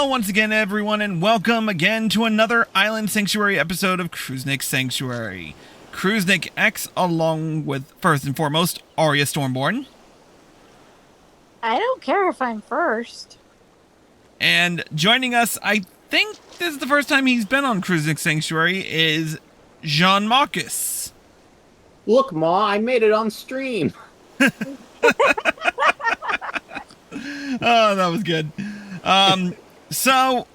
Hello once again, everyone, and welcome again to another Island Sanctuary episode of Crusnik Sanctuary. Crusnik X, along with, first and foremost, Arya Stormborn. I don't care if I'm first. And joining us, I think this is the first time he's been on Crusnik Sanctuary, is Jean Marcus. Look, Ma, I made it on stream. Oh, that was good. So,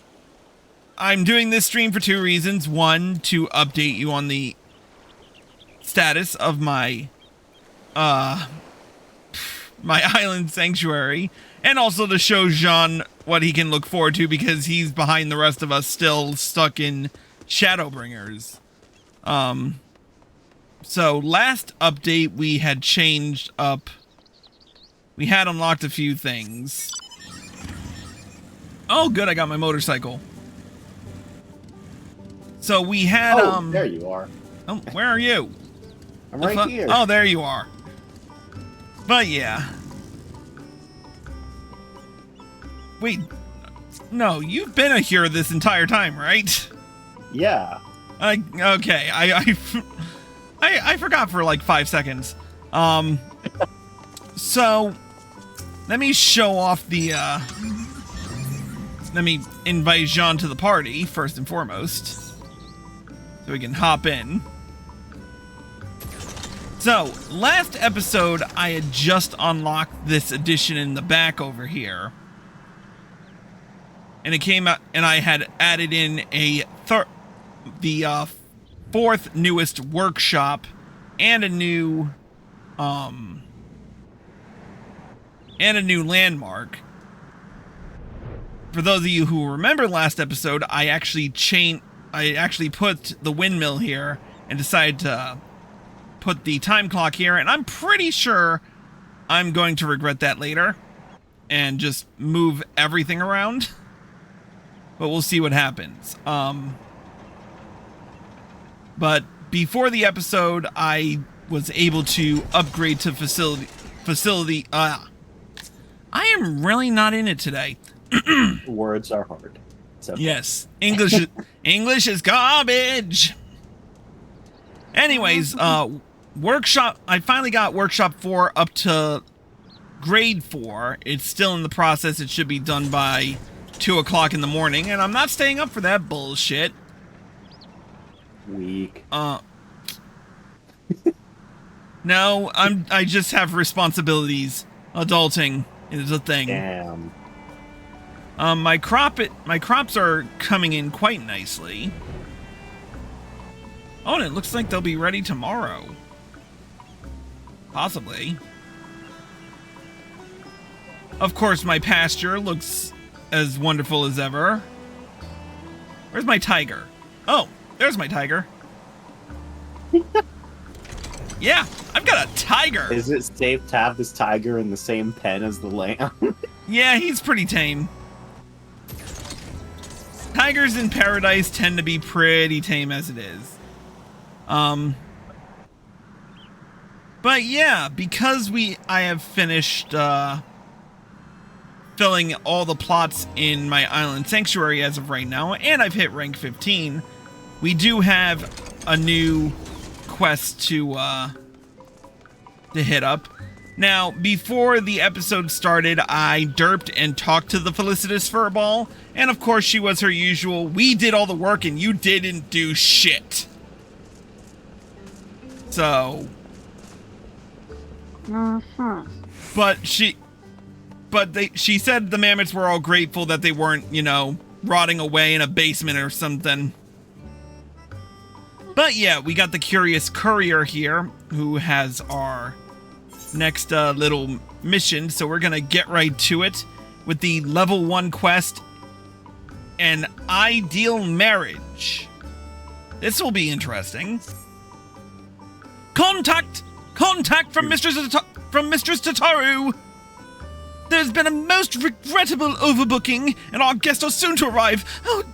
I'm doing this stream for two reasons. One, to update you on the status of my Island Sanctuary, and also to show Jean what he can look forward to, because he's behind the rest of us, still stuck in Shadowbringers. So, last update, we had changed up. We had unlocked a few things. Oh, good, I got my motorcycle. So we had, there you are. Oh, where are you? I'm right here. Oh, there you are. But yeah. Wait. No, you've been here this entire time, right? Yeah. Okay, I forgot for like 5 seconds. So, let me show off the, let me invite Jean to the party, first and foremost, so we can hop in. So, last episode, I had just unlocked this addition in the back over here. And it came out, and I had added in the fourth newest workshop, and a new landmark. For those of you who remember last episode, I actually put the windmill here and decided to put the time clock here, and I'm pretty sure I'm going to regret that later and just move everything around. But we'll see what happens. But before the episode, I was able to upgrade to facility. I am really not in it today. Words are hard. Okay. Yes, English is garbage. Anyways, workshop. I finally got workshop 4 up to grade 4. It's still in the process. It should be done by 2 o'clock in the morning, and I'm not staying up for that bullshit. Weak. No, I just have responsibilities. Adulting is a thing. Damn. My crops are coming in quite nicely. Oh, and it looks like they'll be ready tomorrow. Possibly. Of course, my pasture looks as wonderful as ever. Where's my tiger? Oh, there's my tiger. Yeah, I've got a tiger. Is it safe to have this tiger in the same pen as the lamb? Yeah, he's pretty tame. Tigers in paradise tend to be pretty tame as it is. But yeah, because I have finished filling all the plots in my Island Sanctuary as of right now, and I've hit rank 15, we do have a new quest to hit up. Now, before the episode started, I derped and talked to the Felicitous Furball, and of course she was her usual, we did all the work and you didn't do shit. So... But she said the mammoths were all grateful that they weren't, rotting away in a basement or something. But yeah, we got the curious courier here, who has our next little mission, so we're gonna get right to it with the level 1 quest, An Ideal Marriage. This will be interesting. Contact from Mistress Tataru. There's been a most regrettable overbooking, and our guests are soon to arrive. Oh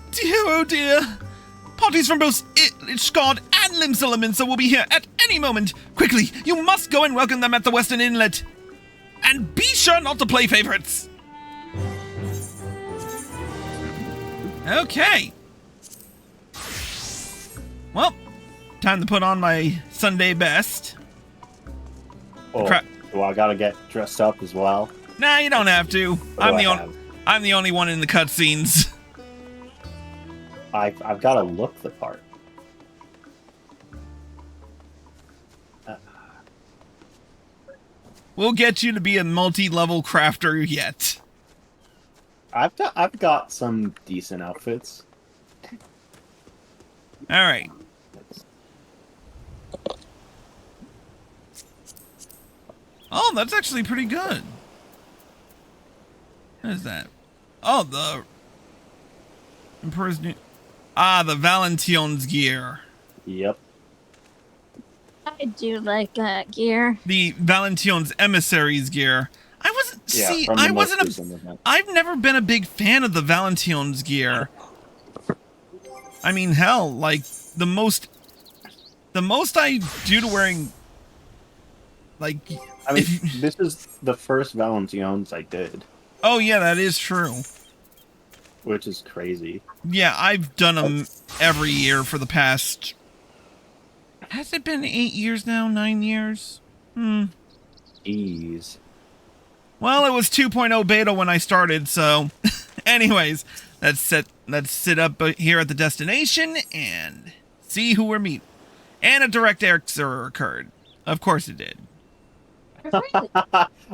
dear. Parties from both Ishgard and Limsa will be here at any moment. Quickly, you must go and welcome them at the Western Inlet. And be sure not to play favorites. Okay. Well, time to put on my Sunday best. Oh, do I gotta get dressed up as well? Nah, you don't have to. What do I have? I'm the only one in the cutscenes. I've got to look the part. We'll get you to be a multi-level crafter yet. I've got some decent outfits. All right. Oh, that's actually pretty good. What is that? Oh, the Emperor's New... Ah, the Valention's gear. Yep. I do like that gear. The Valention's emissary's gear. I wasn't... Yeah, see, from the I most wasn't recent event. I've never been a big fan of the Valention's gear. I mean, hell, like, the most I do to wearing... Like... I mean, this is the first Valention's I did. Oh, yeah, that is true. Which is crazy. Yeah, I've done them every year for the past... Has it been 8 years now? 9 years? Jeez. Well, it was 2.0 beta when I started, so... Anyways, let's sit up here at the destination and see who we're meeting. And a direct error occurred. Of course it did.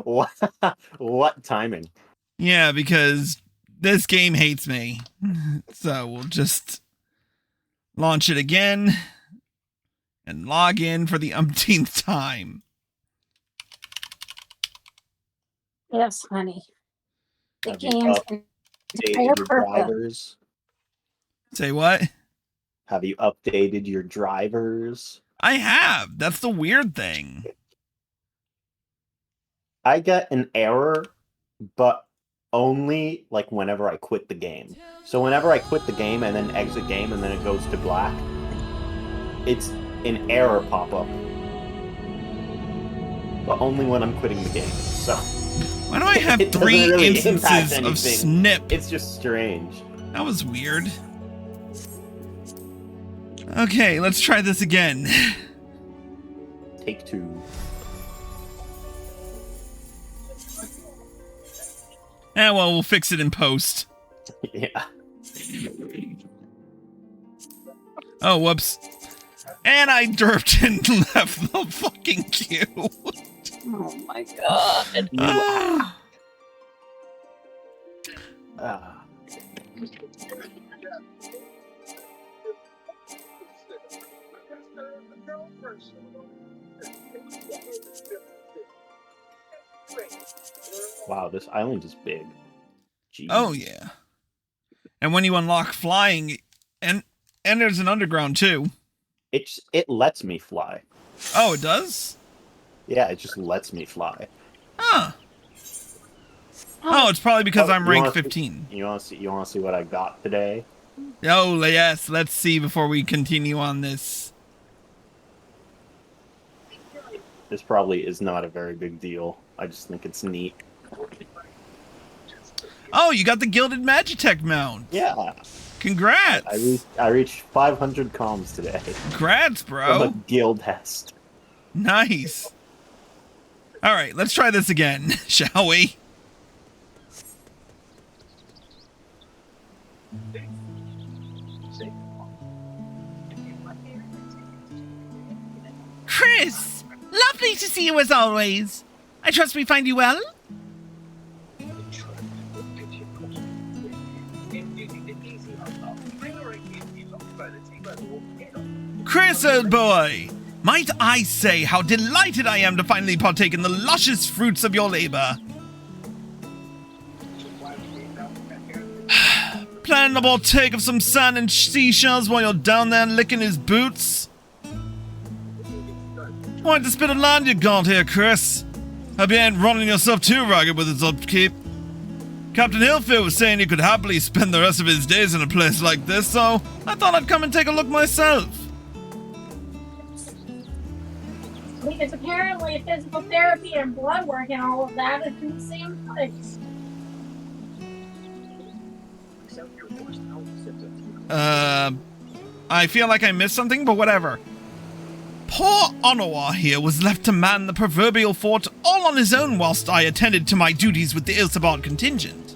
What timing? Yeah, because this game hates me. So we'll just launch it again and log in for the umpteenth time. Yes, honey. The Have you game's updated your drivers? Say what? Have you updated your drivers? I have. That's the weird thing. I get an error, but only like whenever I quit the game. So whenever I quit the game and then exit game and then it goes to black, it's an error pop-up. But only when I'm quitting the game. So why do I have it doesn't 3 really instances impact of anything. snip? It's just strange. That was weird. Okay, let's try this again. Take 2. Eh, well, we'll fix it in post. Yeah. Oh, whoops. And I derped and left the fucking queue. Oh my god. Wow, this island is big. Jeez. Oh, yeah. And when you unlock flying, and there's an underground, too. It lets me fly. Oh, it does? Yeah, it just lets me fly. Huh. Oh, it's probably because I'm rank 15. You want to see what I got today? Oh, yes. Let's see before we continue on this. This probably is not a very big deal. I just think it's neat. Oh, you got the Gilded Magitech mount. Yeah. Congrats. I reached 500 comms today. Congrats, From bro. a guild test. Nice. All right, let's try this again, shall we? Chris, lovely to see you as always. I trust we find you well? Chris, old boy, might I say how delighted I am to finally partake in the luscious fruits of your labor. Plan to partake of some sand and seashells while you're down there licking his boots? Quite the spit of land you got here, Chris. Hope you ain't running yourself too ragged with its upkeep. Captain Hillfield was saying he could happily spend the rest of his days in a place like this, so I thought I'd come and take a look myself. Because apparently physical therapy and blood work and all of that is in the same place. I feel like I missed something, but whatever. Poor Onawa here was left to man the proverbial fort all on his own whilst I attended to my duties with the Ilsabard contingent.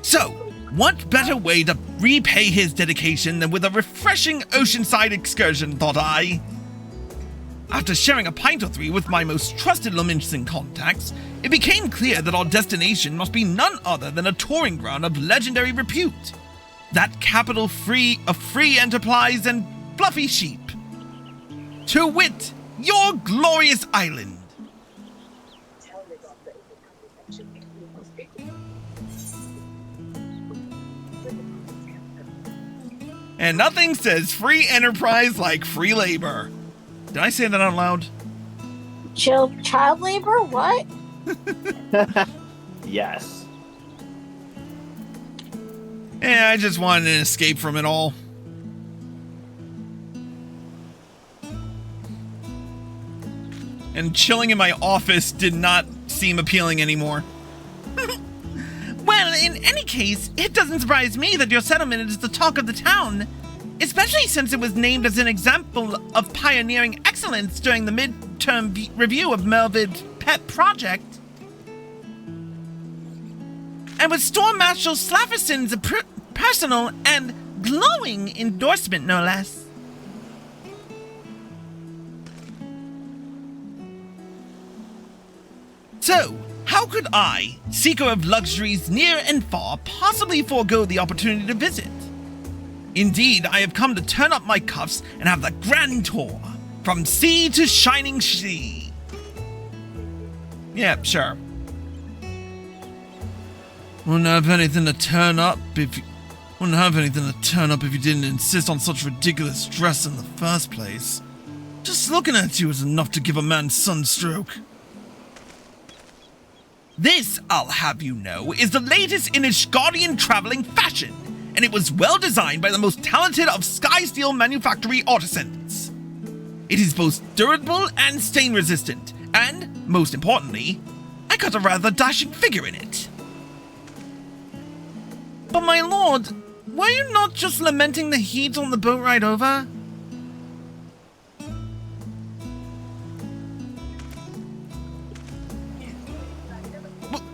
So, what better way to repay his dedication than with a refreshing oceanside excursion, thought I. After sharing a pint or three with my most trusted Lominson contacts, it became clear that our destination must be none other than a touring ground of legendary repute. That capital of free enterprise and fluffy sheep. To wit, your glorious island. And nothing says free enterprise like free labor. Did I say that out loud? Child labor? What? Yes. Yeah, I just wanted an escape from it all. And chilling in my office did not seem appealing anymore. Well, in any case, it doesn't surprise me that your settlement is the talk of the town, especially since it was named as an example of pioneering excellence during the midterm review of Melvid's pet project. And with Storm Marshal Slafferson's personal and glowing endorsement, no less. So, how could I, seeker of luxuries near and far, possibly forego the opportunity to visit? Indeed, I have come to turn up my cuffs and have the grand tour, from sea to shining sea. Yeah, sure. Wouldn't have anything to turn up if you didn't insist on such ridiculous dress in the first place. Just looking at you is enough to give a man sunstroke. This, I'll have you know, is the latest in Ishgardian traveling fashion, and it was well designed by the most talented of Skysteel manufactory artisans. It is both durable and stain resistant, and, most importantly, I got a rather dashing figure in it. But my lord, were you not just lamenting the heat on the boat ride over?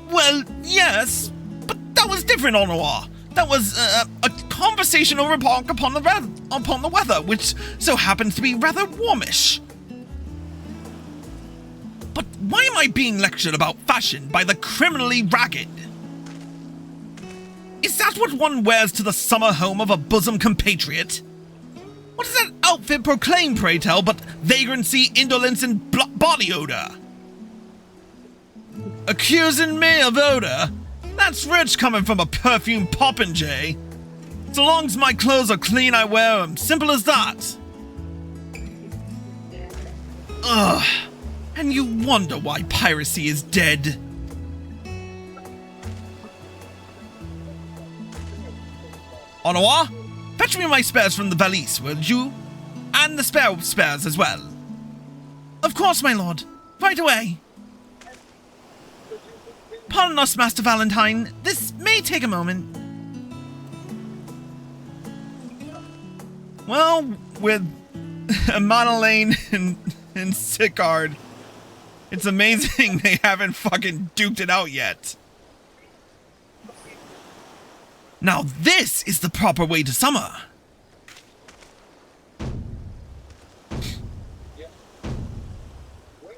Well, yes, but that was different, Onawa. That was a conversational remark upon the weather, which so happens to be rather warmish. But why am I being lectured about fashion by the criminally ragged? Is that what one wears to the summer home of a bosom compatriot? What does that outfit proclaim, pray tell, but vagrancy, indolence, and body odor? Accusing me of odor? That's rich coming from a perfume popinjay. So long as my clothes are clean, I wear them. Simple as that. Ugh. And you wonder why piracy is dead. Onawa, fetch me my spares from the valise, would you? And the spares as well. Of course, my lord. Right away. Pardon us, Master Valentine. This may take a moment. Well, with Monolane and Sicard, it's amazing they haven't fucking duked it out yet. Now this is the proper way to summer.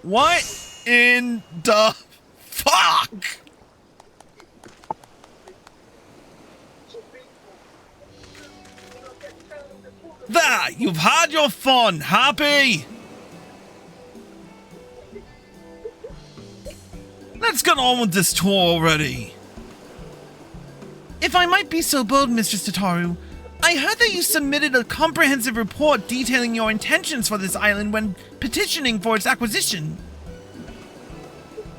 What in the fuck? There, you've had your fun. Happy? Let's get on with this tour already. If I might be so bold, Mistress Tataru, I heard that you submitted a comprehensive report detailing your intentions for this island when petitioning for its acquisition.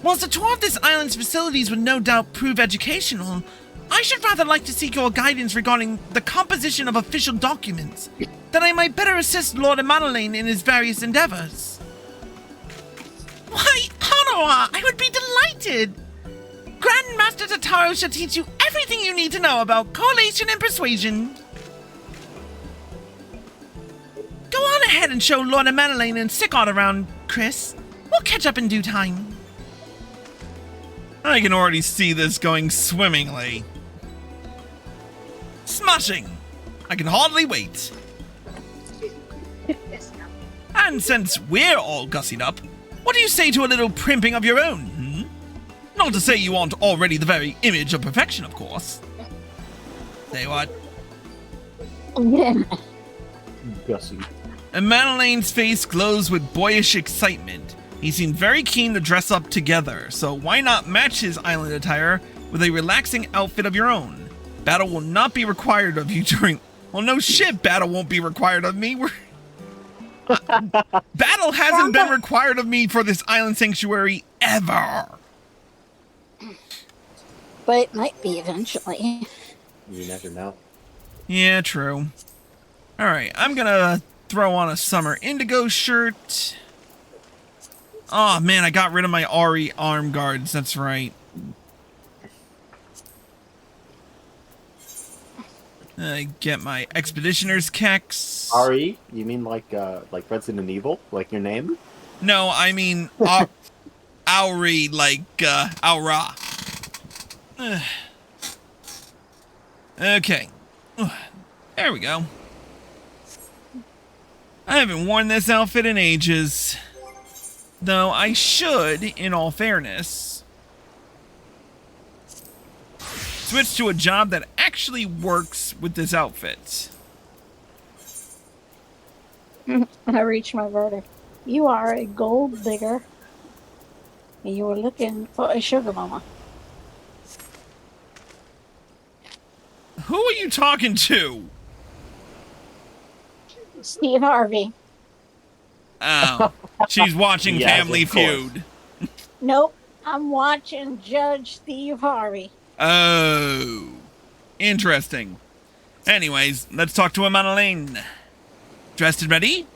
Whilst a tour of this island's facilities would no doubt prove educational, I should rather like to seek your guidance regarding the composition of official documents, that I might better assist Lord Amanolane in his various endeavors. Why, Hanoa, I would be delighted! Grandmaster Tataru shall teach you everything everything you need to know about correlation and persuasion. Go on ahead and show Lord Madeline and Sickard around, Chris. We'll catch up in due time. I can already see this going swimmingly. Smashing! I can hardly wait. And since we're all gussied up, what do you say to a little primping of your own, hmm? Not to say you aren't already the very image of perfection, of course. Say what? Gussie. And Madelaine's face glows with boyish excitement. He seemed very keen to dress up together, so why not match his island attire with a relaxing outfit of your own? Battle will not be required of you during... Well, no shit, battle won't be required of me. Battle hasn't been required of me for this island sanctuary ever. But it might be eventually. You never know. Yeah, true. Alright, I'm gonna throw on a summer indigo shirt. Oh man, I got rid of my Ari arm guards, that's right. I get my expeditioner's kecks. Ari? You mean like Resident Evil? Like your name? No, I mean Auri, like Aura. Okay. There we go. I haven't worn this outfit in ages. Though I should, in all fairness, switch to a job that actually works with this outfit. I reached my verdict. You are a gold digger. And you were looking for a sugar mama. Who are you talking to? Steve Harvey. Oh, she's watching Yes, Family of course. Feud. Nope. I'm watching Judge Steve Harvey. Oh, interesting. Anyways, let's talk to Madeline. Dressed and ready?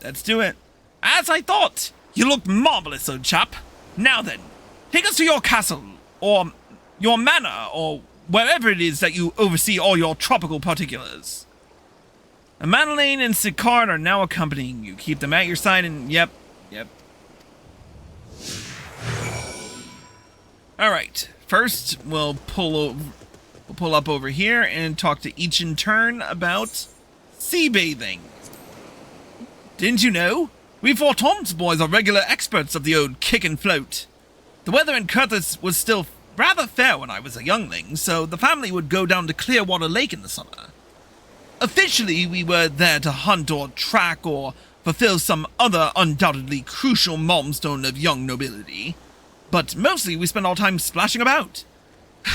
Let's do it. As I thought, you look marvelous, old chap. Now then, take us to your castle, or your manor, or wherever it is that you oversee all your tropical particulars. Madeline and Sicard are now accompanying you. Keep them at your side and yep. Alright, first we'll pull up over here and talk to each in turn about sea bathing. Didn't you know? We four Tom's boys are regular experts of the old kick and float. The weather in Curtis was still rather fair when I was a youngling, so the family would go down to Clearwater Lake in the summer. Officially, we were there to hunt or track or fulfill some other undoubtedly crucial milestone of young nobility. But mostly we spent our time splashing about.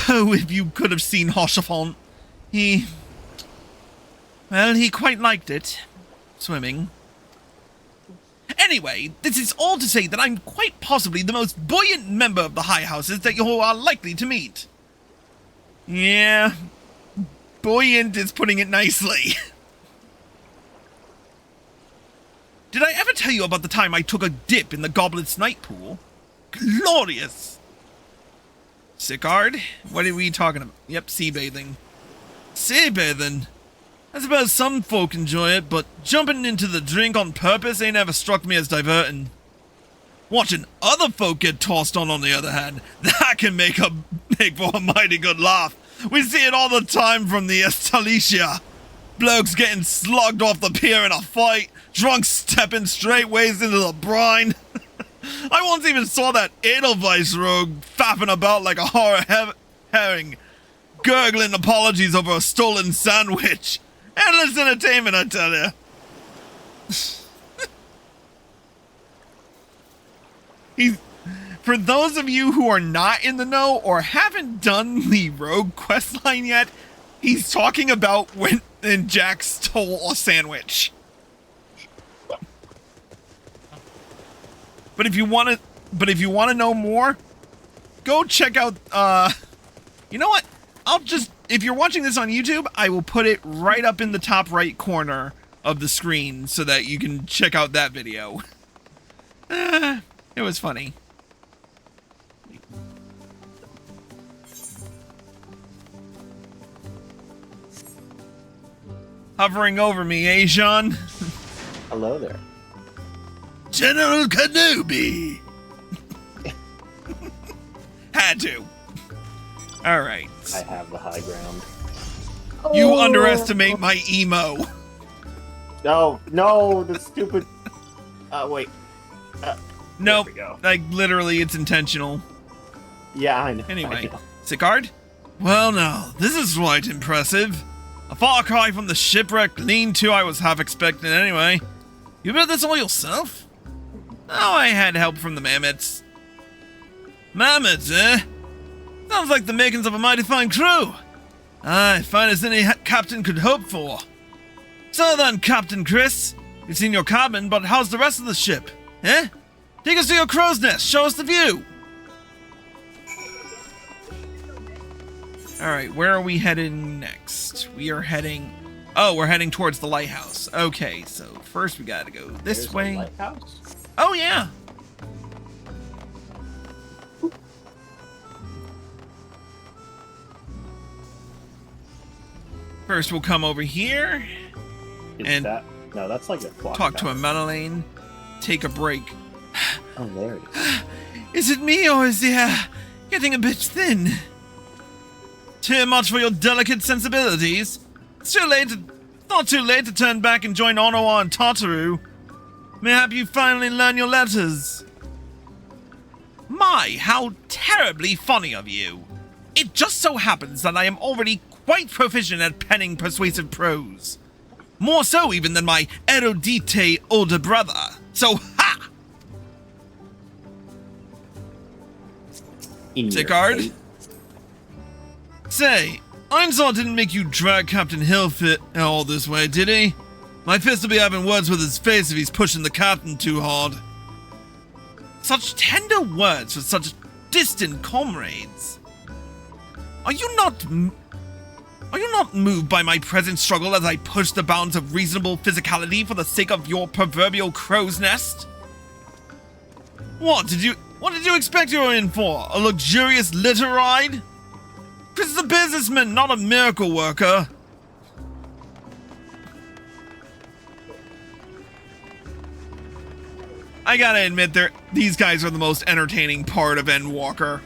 Oh, if you could have seen Hoshafont. He quite liked it. Swimming. Anyway, this is all to say that I'm quite possibly the most buoyant member of the High Houses that you are likely to meet. Yeah, buoyant is putting it nicely. Did I ever tell you about the time I took a dip in the Goblet's Night Pool? Glorious! Sicard, what are we talking about? Yep, sea bathing. Sea bathing? I suppose some folk enjoy it, but jumping into the drink on purpose ain't ever struck me as diverting. Watching other folk get tossed on the other hand, that can make for a mighty good laugh. We see it all the time from the Estalicia. Blokes getting slugged off the pier in a fight, drunks stepping straightways into the brine. I once even saw that Edelweiss rogue faffing about like a horror herring, gurgling apologies over a stolen sandwich. Endless entertainment, I tell you. For those of you who are not in the know or haven't done the rogue questline yet, he's talking about when Jack stole a sandwich. But if you want to know more, go check out you know what? If you're watching this on YouTube, I will put it right up in the top right corner of the screen so that you can check out that video. It was funny. hovering over me, eh, Sean? Hello there. General Kenobi! Had to. Alright. I have the high ground. You Oh. underestimate my emo. No, the stupid... wait. Nope. There we go. Like, literally, it's intentional. Yeah, I know. Anyway, I know. Sicard? Well, now, this is right impressive. A far cry from the shipwreck lean-to I was half expecting anyway. You built this all yourself? Oh, I had help from the Mammoths. Mammoths, eh? Sounds like the makings of a mighty fine crew. Aye, fine as any captain could hope for. So then, Captain Chris, we've seen your cabin, but how's the rest of the ship? Eh? Take us to your crow's nest, show us the view. Alright, where are we heading next? We are heading... Oh, we're heading towards the lighthouse. Okay, so first we gotta go this There's a way. lighthouse? Oh, yeah. First we'll come over here, Is And- that... No, that's like a clock talk to tower. a Madeleine, take a break. Oh, there it is. Is it me, or is the air getting a bit thin? Too much for your delicate sensibilities? It's not too late to turn back and join Onawa and Tataru. Mayhap you finally learn your letters. My, how terribly funny of you. It just so happens that I am already quite proficient at penning persuasive prose. More so even than my erudite older brother. So, ha! In your Sicard? hate. Say, Einsaw didn't make you drag Captain Hillfit all this way, did he? My fist will be having words with his face if he's pushing the captain too hard. Such tender words for such distant comrades. Are you not moved by my present struggle as I push the bounds of reasonable physicality for the sake of your proverbial crow's nest? What did you expect you were in for? A luxurious litter ride? Chris is a businessman, not a miracle worker. I gotta admit, these guys are the most entertaining part of Endwalker.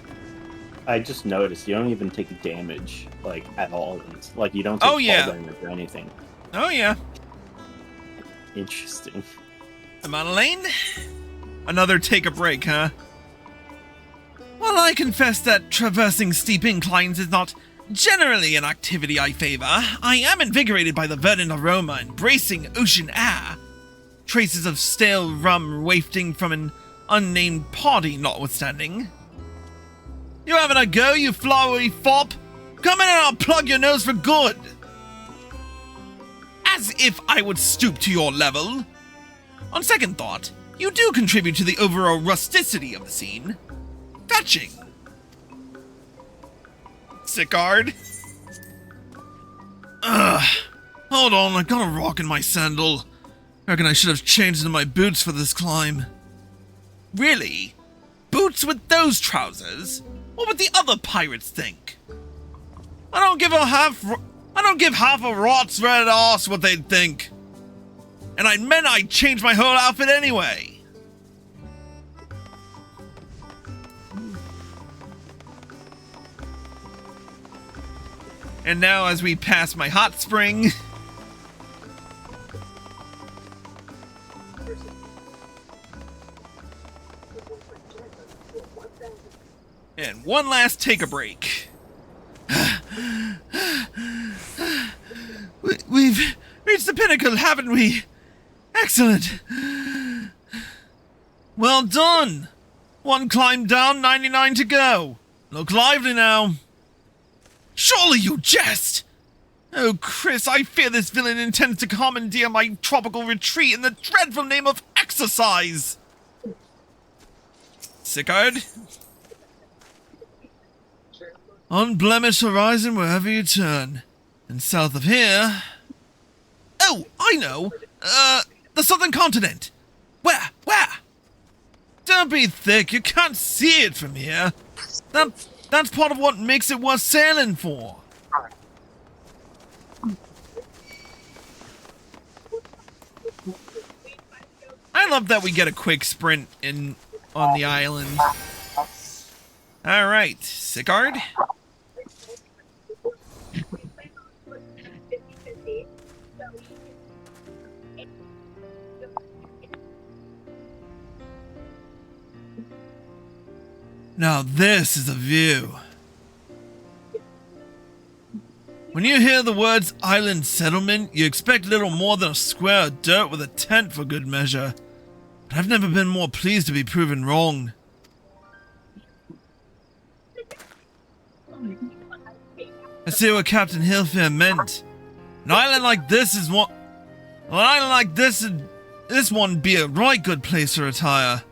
I just noticed you don't even take damage, like, at all. It's like, you don't take Oh, yeah. fall damage or anything. Oh yeah. Interesting. Madeleine? Another take a break, huh? Well, I confess that traversing steep inclines is not generally an activity I favor. I am invigorated by the verdant aroma and bracing ocean air. Traces of stale rum wafting from an unnamed party notwithstanding. You having a go, you flowery fop? Come in and I'll plug your nose for good. As if I would stoop to your level. On second thought, you do contribute to the overall rusticity of the scene. Fetching. Sicard? Ugh. Hold on, I got a rock in my sandal. Reckon I should have changed into my boots for this climb. Really? Boots with those trousers? What would the other pirates think? I don't give half a rot's red arse what they'd think. And I meant I'd change my whole outfit anyway. And now as we pass my hot spring... And one last take a break. We've reached the pinnacle, haven't we? Excellent. Well done. One climb down, 99 to go. Look lively now. Surely you jest! Oh, Chris, I fear this villain intends to commandeer my tropical retreat in the dreadful name of exercise! Sicard? Unblemished horizon wherever you turn. And south of here... Oh, I know! The southern continent! Where? Don't be thick, you can't see it from here! That's part of what makes it worth sailing for. I love that we get a quick sprint on the island. Alright, Sicard. Now this is a view. When you hear the words island settlement, you expect little more than a square of dirt with a tent for good measure. But I've never been more pleased to be proven wrong. I see what Captain Hillfair meant. An island like this is one. An island like this one be a right good place to retire.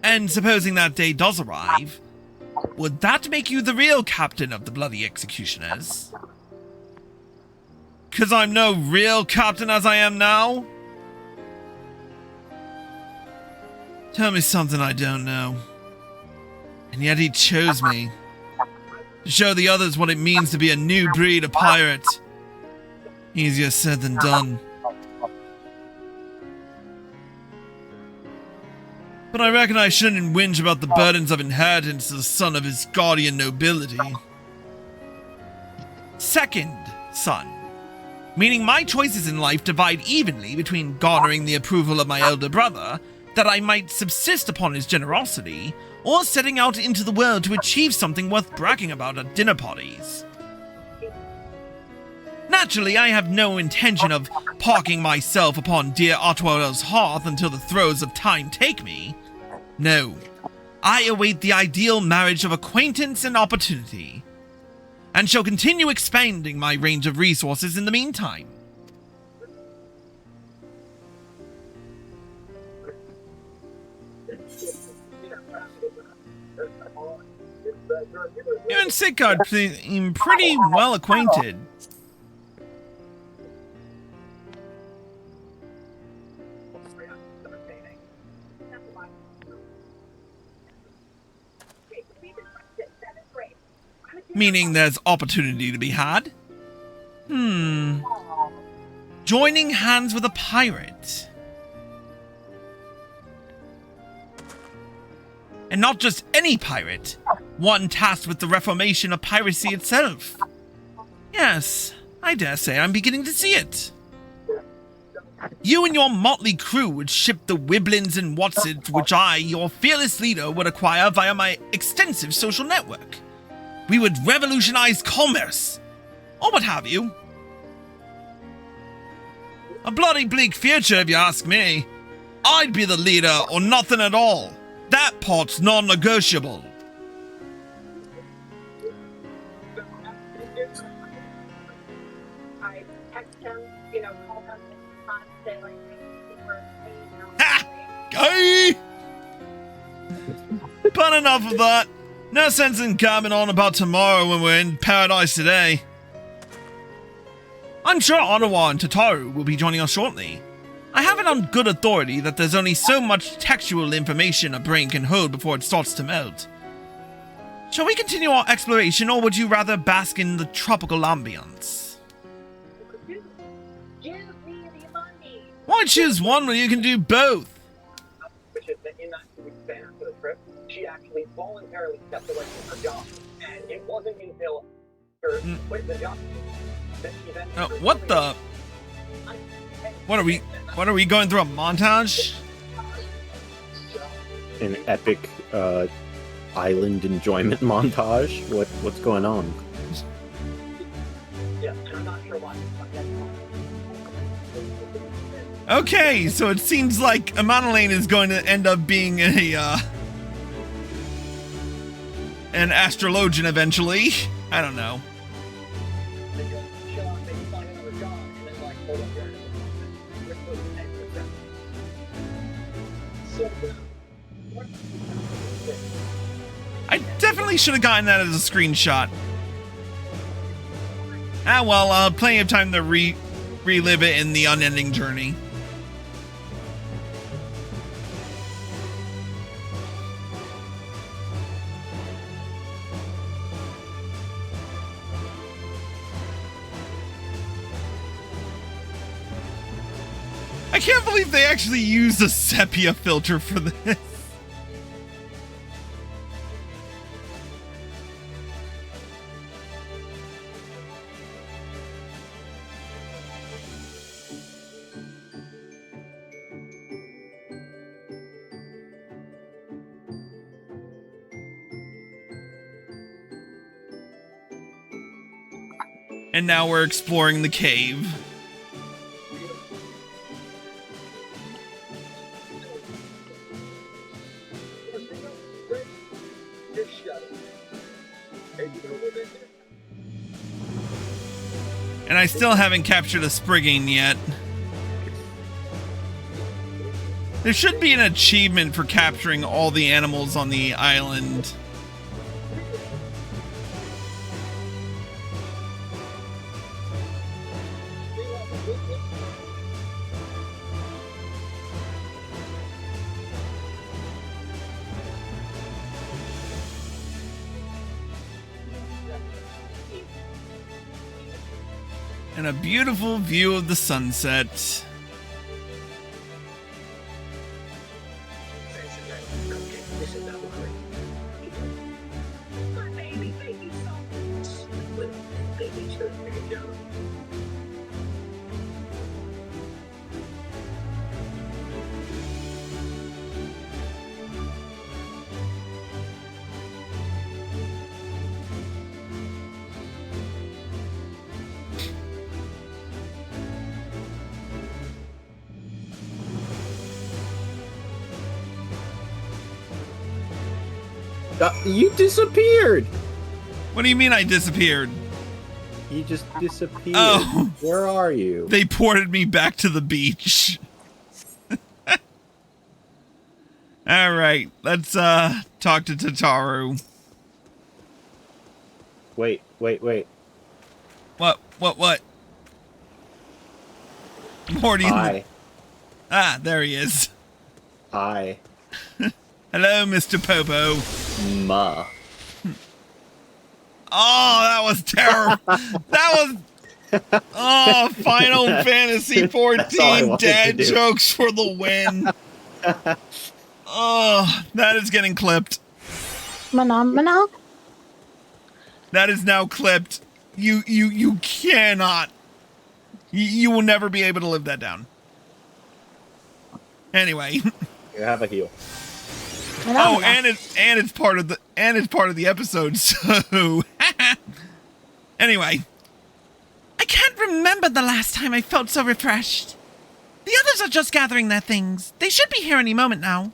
And supposing that day does arrive, would that make you the real captain of the bloody executioners? 'Cause I'm no real captain as I am now? Tell me something I don't know. And yet he chose me. To show the others what it means to be a new breed of pirate. Easier said than done. But I reckon I shouldn't whinge about the burdens of inheritance to the son of his guardian nobility. Second son. Meaning my choices in life divide evenly between garnering the approval of my elder brother, that I might subsist upon his generosity, or setting out into the world to achieve something worth bragging about at dinner parties. Naturally, I have no intention of parking myself upon dear Otwell's hearth until the throes of time take me. No, I await the ideal marriage of acquaintance and opportunity, and shall continue expanding my range of resources in the meantime. You and Sicard seem pretty well acquainted. Meaning there's opportunity to be had? Joining hands with a pirate. And not just any pirate. One tasked with the reformation of piracy itself. Yes, I dare say I'm beginning to see it. You and your motley crew would ship the Wiblins and Watsits which I, your fearless leader, would acquire via my extensive social network. We would revolutionize commerce, or what have you. A bloody bleak future, if you ask me. I'd be the leader, or nothing at all. That part's non-negotiable. Ha! Gay! But enough of that. No sense in gabbing on about tomorrow when we're in paradise today. I'm sure Ottawa and Tataru will be joining us shortly. I have it on good authority that there's only so much textual information a brain can hold before it starts to melt. Shall we continue our exploration, or would you rather bask in the tropical ambience? Why choose one when you can do both? Which is that in that 2-week span for the trip, she actually voluntarily stepped away from her job, and it wasn't until her quit the job that she then. What the? What are we going through a montage? An epic island enjoyment montage? What's going on? Yeah, and I'm not sure why. Okay, so it seems like Amanalaine is going to end up being an astrologian eventually. I don't know. I definitely should have gotten that as a screenshot. Ah well, plenty of time to relive it in the unending journey. I can't believe they actually used a sepia filter for this. And now we're exploring the cave. And I still haven't captured a Sprigging yet. There should be an achievement for capturing all the animals on the island. And a beautiful view of the sunset. You disappeared! What do you mean I disappeared? You just disappeared. Oh. Where are you? They ported me back to the beach. Alright, let's talk to Tataru. Wait. What? Morty. Hi. Ah, there he is. Hi. Hello, Mr. Popo. Ma. Oh, that was terrible. That was... Oh, Final Fantasy That's all I XIV wanted dad to do. jokes for the win. Oh, that is getting clipped. Mana. That is now clipped. You cannot. You will never be able to live that down. Anyway. You have a heal. Oh, and it's part of the episode. So anyway, I can't remember the last time I felt so refreshed. The others are just gathering their things. They should be here any moment now.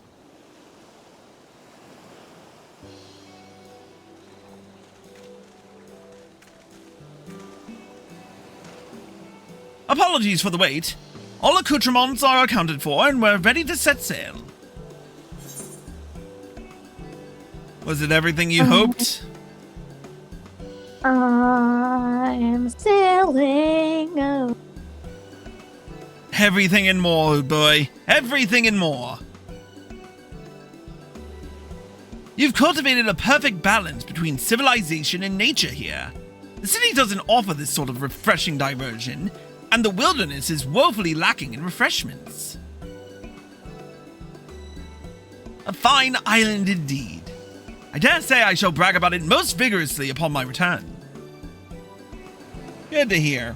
Apologies for the wait. All accoutrements are accounted for and we're ready to set sail. Was it everything you hoped? I am sailing away. Everything and more, boy. Everything and more. You've cultivated a perfect balance between civilization and nature here. The city doesn't offer this sort of refreshing diversion, and the wilderness is woefully lacking in refreshments. A fine island indeed. I dare say I shall brag about it most vigorously upon my return. Good to hear.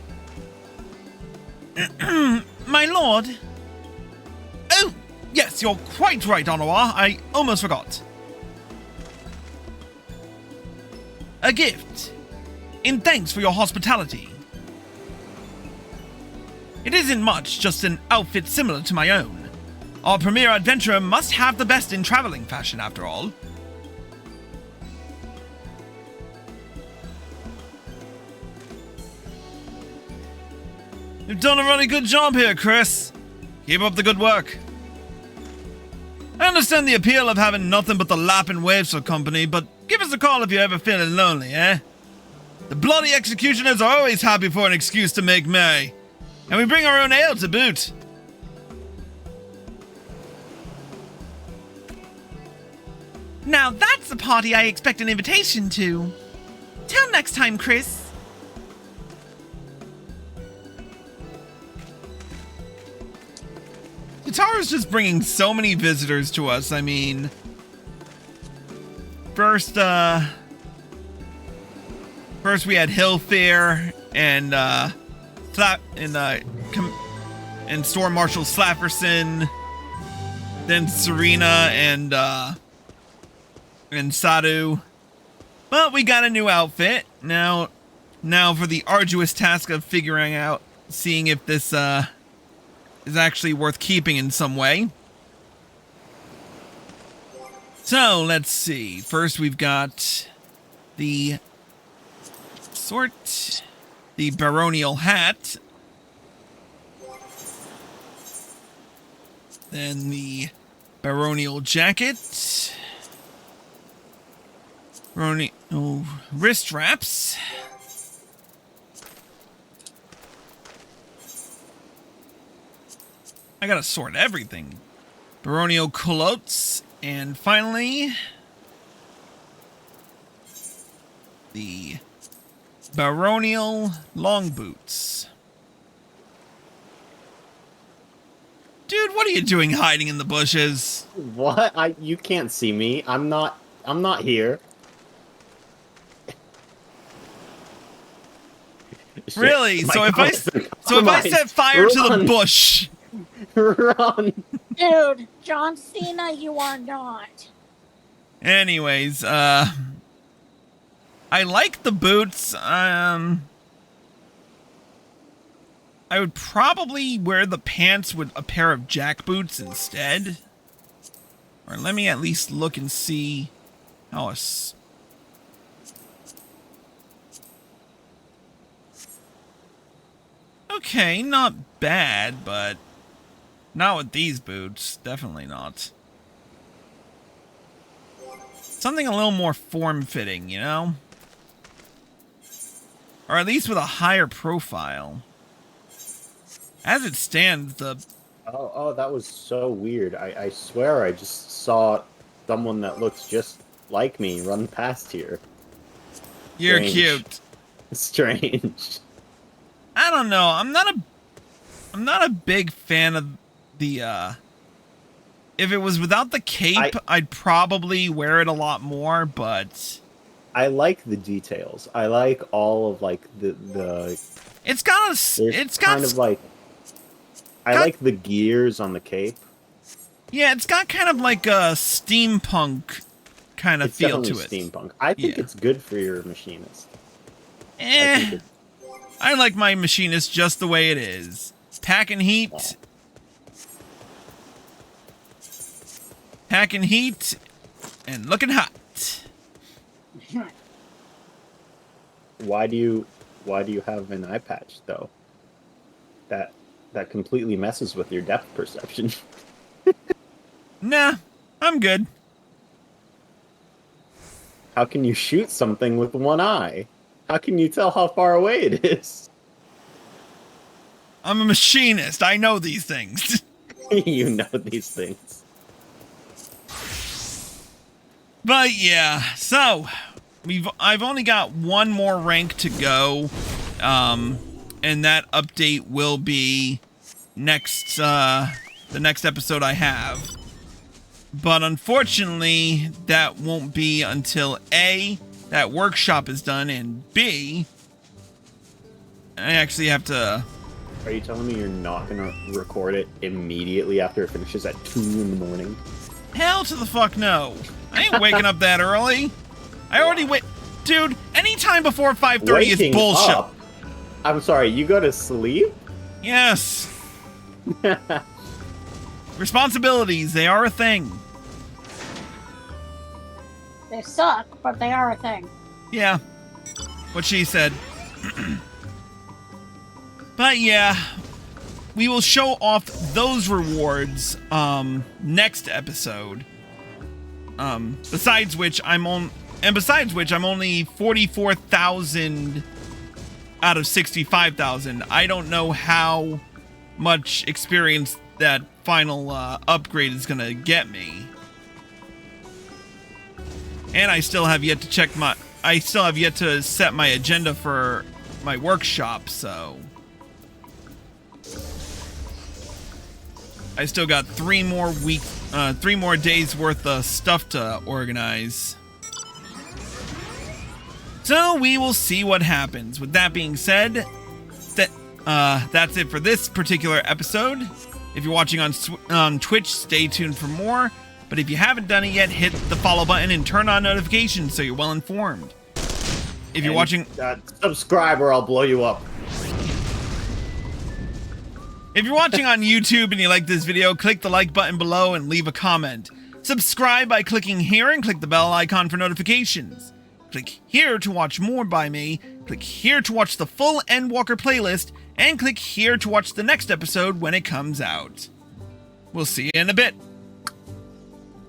My lord. Oh, yes, you're quite right, Onawa. I almost forgot. A gift. In thanks for your hospitality. It isn't much, just an outfit similar to my own. Our premier adventurer must have the best in traveling fashion, after all. You've done a really good job here, Chris. Keep up the good work. I understand the appeal of having nothing but the lapping waves for company, but give us a call if you're ever feeling lonely, eh? The bloody executioners are always happy for an excuse to make merry. And we bring our own ale to boot. Now that's the party I expect an invitation to. Till next time, Chris. is just bringing so many visitors to us. I mean, first we had Hilfair and Storm Marshal Slafferson, then Serena and Sadu. But we got a new outfit. Now for the arduous task of seeing if this is actually worth keeping in some way. So, let's see. First we've got the baronial hat. Then the baronial jacket. Wrist wraps. I gotta sort everything. Baronial culottes. And finally, the baronial long boots. Dude, what are you doing hiding in the bushes? What? You can't see me. I'm not here. Really? So if I set fire to the bush. Run. Dude, John Cena, you are not. Anyways, I like the boots. I would probably wear the pants with a pair of jack boots instead. Or let me at least look and see how Okay, not bad, but not with these boots. Definitely not. Something a little more form-fitting, you know? Or at least with a higher profile. As it stands, Oh, that was so weird. I swear I just saw someone that looks just like me run past here. You're Strange. cute. Strange. I don't know. I'm not a big fan of the if it was without the cape, I'd probably wear it a lot more, but I like the details. I like all of like the it's got kind of like I like the gears on the cape. Yeah, it's got kind of like a steampunk kind of feel to it. Steampunk. I think it's good for your machinist. I like my machinist just the way it is. Packing heat. Oh. Packing heat and looking hot. Why do you have an eye patch though? That completely messes with your depth perception. Nah, I'm good. How can you shoot something with one eye? How can you tell how far away it is? I'm a machinist. I know these things. You know these things. But yeah, so I've only got one more rank to go, and that update will be the next episode I have. But unfortunately, that won't be until A, that workshop is done, and B, I actually have to... Are you telling me you're not gonna record it immediately after it finishes at 2 in the morning? Hell to the fuck no. I ain't waking up that early. I already Dude, anytime before 5:30 is bullshit. Up? I'm sorry, you go to sleep? Yes. Responsibilities, they are a thing. They suck, but they are a thing. Yeah. What she said. But yeah, we will show off those rewards next episode. Besides which I'm only 44,000 out of 65,000. I don't know how much experience that final upgrade is gonna get me. And I still have yet to set my agenda for my workshop, so I still got 3 more days worth of stuff to organize. So we will see what happens. With that being said, that's it for this particular episode. If you're watching on Twitch, stay tuned for more. But if you haven't done it yet, hit the follow button and turn on notifications so you're well informed. If you're watching... subscribe or I'll blow you up. If you're watching on YouTube and you like this video, click the like button below and leave a comment. Subscribe by clicking here and click the bell icon for notifications. Click here to watch more by me, click here to watch the full Endwalker playlist, and click here to watch the next episode when it comes out. We'll see you in a bit.